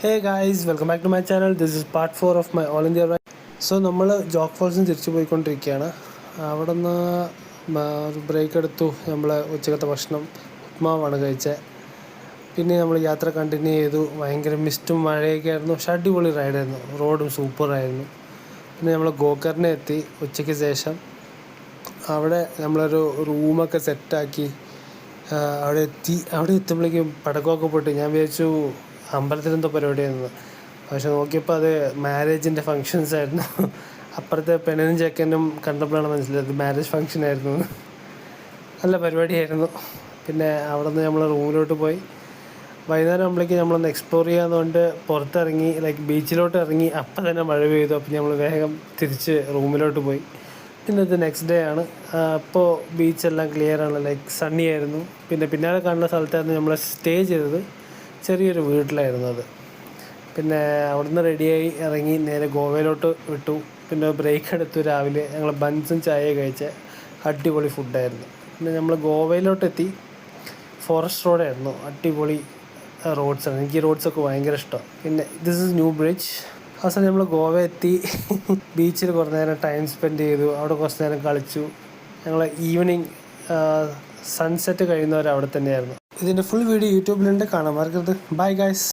Hey guys, welcome back to my channel. This is part 4 of my All India Ride. So നമ്മൾ ജോഗ് ഫോൾസിന് തിരിച്ചു പോയിക്കൊണ്ടിരിക്കുകയാണ്. അവിടെ നിന്ന് ഒരു ബ്രേക്ക് എടുത്തു. നമ്മൾ ഉച്ചക്കത്തെ ഭക്ഷണം ഉപ്മാവാണ് കഴിച്ചത്. പിന്നെ നമ്മൾ യാത്ര കണ്ടിന്യൂ ചെയ്തു. ഭയങ്കര മിസ്റ്റും മഴയൊക്കെ ആയിരുന്നു. പക്ഷേ അടിപൊളി റൈഡായിരുന്നു. റോഡും സൂപ്പറായിരുന്നു. പിന്നെ നമ്മൾ ഗോകർണ എത്തി ഉച്ചയ്ക്ക് ശേഷം. അവിടെ നമ്മളൊരു റൂമൊക്കെ സെറ്റാക്കി അവിടെ എത്തുമ്പോഴേക്കും പടക്കമൊക്കെ പൊട്ടി. ഞാൻ വിചാരിച്ചു അമ്പലത്തിലെന്തോ പരിപാടിയായിരുന്നു. പക്ഷെ നോക്കിയപ്പോൾ അത് മാരേജിൻ്റെ ഫങ്ഷൻസ് ആയിരുന്നു. അപ്പുറത്തെ പെണ്ണിനും ചെക്കനും കണ്ടപ്പോഴാണ് മനസ്സിലായത് മാരേജ് ഫങ്ഷൻ ആയിരുന്നു. നല്ല പരിപാടിയായിരുന്നു. പിന്നെ അവിടെ നിന്ന് നമ്മൾ റൂമിലോട്ട് പോയി. വൈകുന്നേരം ആകുമ്പോഴേക്കും നമ്മളൊന്ന് എക്സ്പ്ലോർ ചെയ്യാമെന്നുകൊണ്ട് പുറത്തിറങ്ങി, ബീച്ചിലോട്ട് ഇറങ്ങി. അപ്പം തന്നെ മഴ പെയ്തു. അപ്പം നമ്മൾ വേഗം തിരിച്ച് റൂമിലോട്ട് പോയി. പിന്നെ ഇത് നെക്സ്റ്റ് ഡേ ആണ്. അപ്പോൾ ബീച്ചെല്ലാം ക്ലിയറാണ്, സണ്ണി ആയിരുന്നു. പിന്നാലെ കാണുന്ന സ്ഥലത്തായിരുന്നു നമ്മൾ സ്റ്റേ ചെയ്തത്. ചെറിയൊരു വീട്ടിലായിരുന്നു അത്. പിന്നെ അവിടുന്ന് റെഡിയായി ഇറങ്ങി നേരെ ഗോവയിലോട്ട് വിട്ടു. പിന്നെ ബ്രേക്ക് എടുത്തു. രാവിലെ ഞങ്ങൾ ബൺസും ചായയും കഴിച്ച അടിപൊളി ഫുഡായിരുന്നു. പിന്നെ നമ്മൾ ഗോവയിലോട്ടെത്തി. ഫോറസ്റ്റ് റോഡായിരുന്നു. അടിപൊളി റോഡ്സാണ്. എനിക്ക് ഈ റോഡ്സൊക്കെ ഭയങ്കര ഇഷ്ടമാണ്. പിന്നെ ദിസ് ഇസ് ന്യൂ ബ്രിഡ്ജ്. അവസാനം നമ്മൾ ഗോവ എത്തി. ബീച്ചിൽ കുറച്ച് നേരം ടൈം സ്പെൻഡ് ചെയ്തു. അവിടെ കുറച്ച് നേരം കളിച്ചു. ഞങ്ങൾ ഈവനിങ് സൺസെറ്റ് കഴിയുന്നവരെ അവിടെ തന്നെയായിരുന്നു. ഇതിൻ്റെ ഫുൾ വീഡിയോ യൂട്യൂബിലുണ്ട്, കാണാൻ മറക്കരുത്. Bye guys.